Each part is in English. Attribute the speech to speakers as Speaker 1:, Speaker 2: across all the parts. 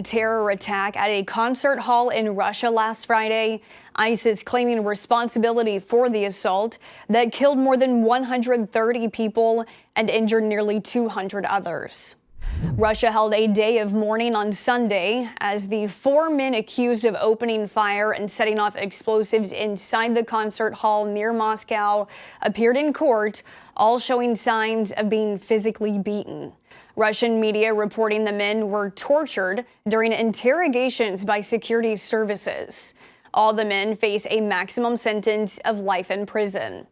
Speaker 1: terror attack at a concert hall in Russia last Friday. ISIS claiming responsibility for the assault that killed more than 130 people and injured nearly 200 others. Russia held a day of mourning on Sunday as the 4 men accused of opening fire and setting off explosives inside the concert hall near Moscow appeared in court, all showing signs of being physically beaten. Russian media reporting the men were tortured during interrogations by security services. All the men face a maximum sentence of life in prison.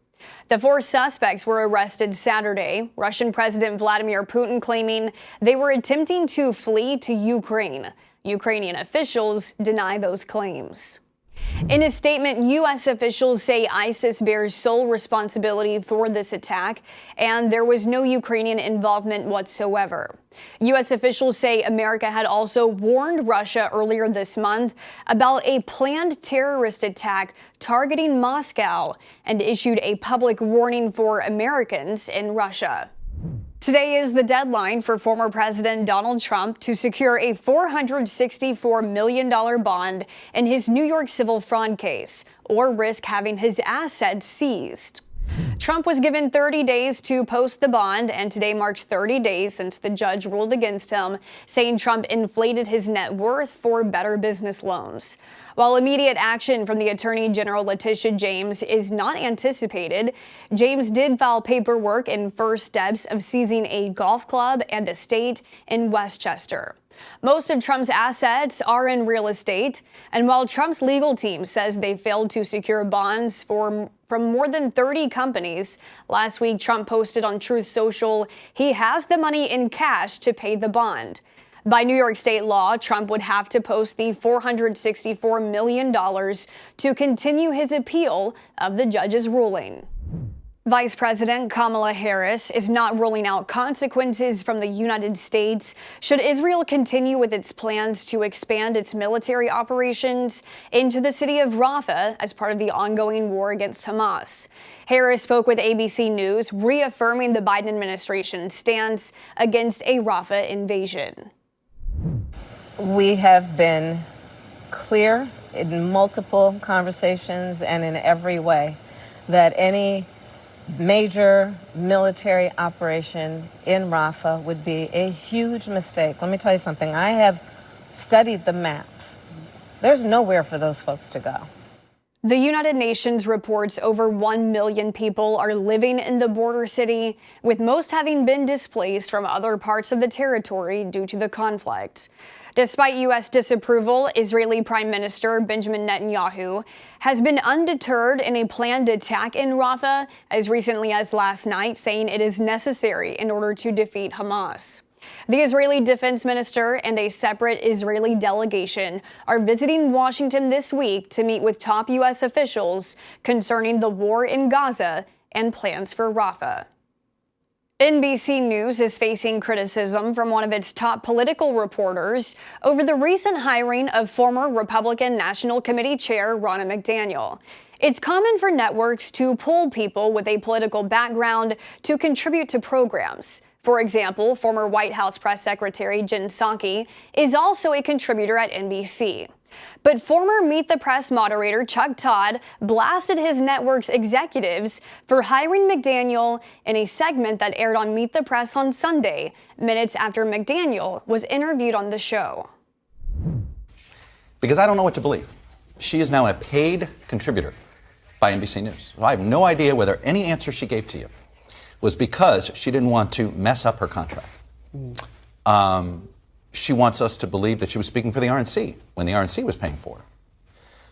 Speaker 1: The 4 suspects were arrested Saturday, Russian President Vladimir Putin claiming they were attempting to flee to Ukraine. Ukrainian officials deny those claims. In a statement, U.S. officials say ISIS bears sole responsibility for this attack, and there was no Ukrainian involvement whatsoever. U.S. officials say America had also warned Russia earlier this month about a planned terrorist attack targeting Moscow and issued a public warning for Americans in Russia. Today is the deadline for former President Donald Trump to secure a $464 million bond in his New York civil fraud case, or risk having his assets seized. Trump was given 30 days to post the bond, and today marks 30 days since the judge ruled against him, saying Trump inflated his net worth for better business loans. While immediate action from the Attorney General Letitia James is not anticipated, James did file paperwork in first steps of seizing a golf club and estate in Westchester. Most of Trump's assets are in real estate, and while Trump's legal team says they failed to secure bonds from more than 30 companies, last week Trump posted on Truth Social he has the money in cash to pay the bond. By New York state law, Trump would have to post the $464 million to continue his appeal of the judge's ruling. Vice President Kamala Harris is not ruling out consequences from the United States should Israel continue with its plans to expand its military operations into the city of Rafah as part of the ongoing war against Hamas. Harris spoke with ABC News, reaffirming the Biden administration's stance against a Rafah invasion.
Speaker 2: We have been clear in multiple conversations and in every way that any major military operation in Rafah would be a huge mistake. Let me tell you something. I have studied the maps. There's nowhere for those folks to go.
Speaker 1: The United Nations reports over 1 million people are living in the border city, with most having been displaced from other parts of the territory due to the conflict. Despite U.S. disapproval, Israeli Prime Minister Benjamin Netanyahu has been undeterred in a planned attack in Rafah as recently as last night, saying it is necessary in order to defeat Hamas. The Israeli defense minister and a separate Israeli delegation are visiting Washington this week to meet with top U.S. officials concerning the war in Gaza and plans for Rafah. NBC News is facing criticism from one of its top political reporters over the recent hiring of former Republican National Committee Chair Ronna McDaniel. It's common for networks to pull people with a political background to contribute to programs. For example, former White House Press Secretary Jen Psaki is also a contributor at NBC. But former Meet the Press moderator Chuck Todd blasted his network's executives for hiring McDaniel in a segment that aired on Meet the Press on Sunday, minutes after McDaniel was interviewed on the show.
Speaker 3: Because I don't know what to believe. She is now a paid contributor by NBC News. So I have no idea whether any answer she gave to you was because she didn't want to mess up her contract. She wants us to believe that she was speaking for the RNC when the RNC was paying for her.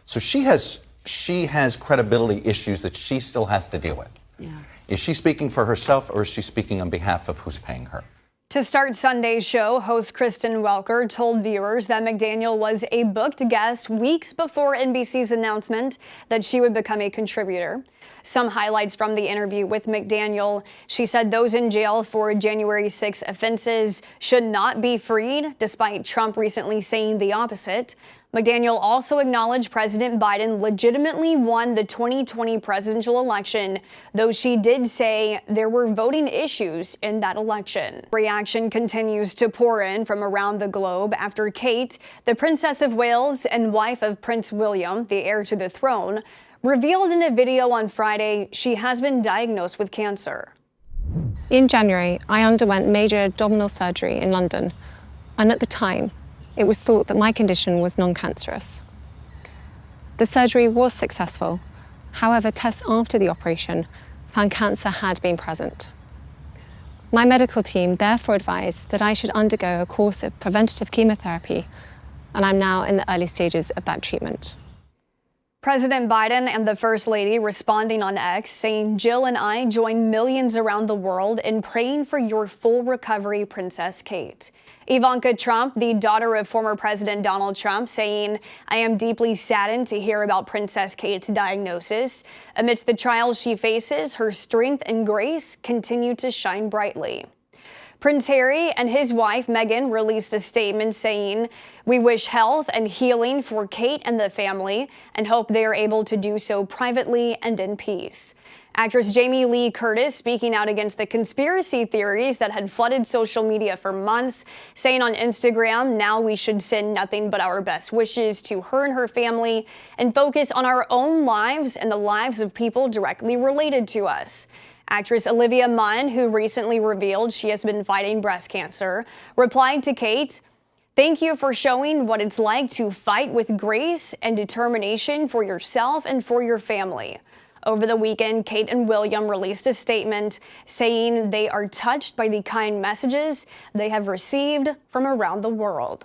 Speaker 3: So she has credibility issues that she still has to deal with. Yeah. Is she speaking for herself, or is she speaking on behalf of who's paying her?
Speaker 1: To start Sunday's show, host Kristen Welker told viewers that McDaniel was a booked guest weeks before NBC's announcement that she would become a contributor. Some highlights from the interview with McDaniel. She said those in jail for January 6 offenses should not be freed, despite Trump recently saying the opposite. McDaniel also acknowledged President Biden legitimately won the 2020 presidential election, though she did say there were voting issues in that election. Reaction continues to pour in from around the globe after Kate, the Princess of Wales and wife of Prince William, the heir to the throne, revealed in a video on Friday she has been diagnosed with cancer.
Speaker 4: In January, I underwent major abdominal surgery in London, and at the time, it was thought that my condition was non-cancerous. The surgery was successful. However, tests after the operation found cancer had been present. My medical team therefore advised that I should undergo a course of preventative chemotherapy, and I'm now in the early stages of that treatment.
Speaker 1: President Biden and the First Lady responding on X, saying, "Jill and I join millions around the world in praying for your full recovery, Princess Kate." Ivanka Trump, the daughter of former President Donald Trump, saying, "I am deeply saddened to hear about Princess Kate's diagnosis. Amidst the trials she faces, her strength and grace continue to shine brightly." Prince Harry and his wife Meghan released a statement saying, "We wish health and healing for Kate and the family and hope they are able to do so privately and in peace." Actress Jamie Lee Curtis speaking out against the conspiracy theories that had flooded social media for months, saying on Instagram, "Now we should send nothing but our best wishes to her and her family and focus on our own lives and the lives of people directly related to us." Actress Olivia Munn, who recently revealed she has been fighting breast cancer, replied to Kate, "Thank you for showing what it's like to fight with grace and determination for yourself and for your family." Over the weekend, Kate and William released a statement saying they are touched by the kind messages they have received from around the world.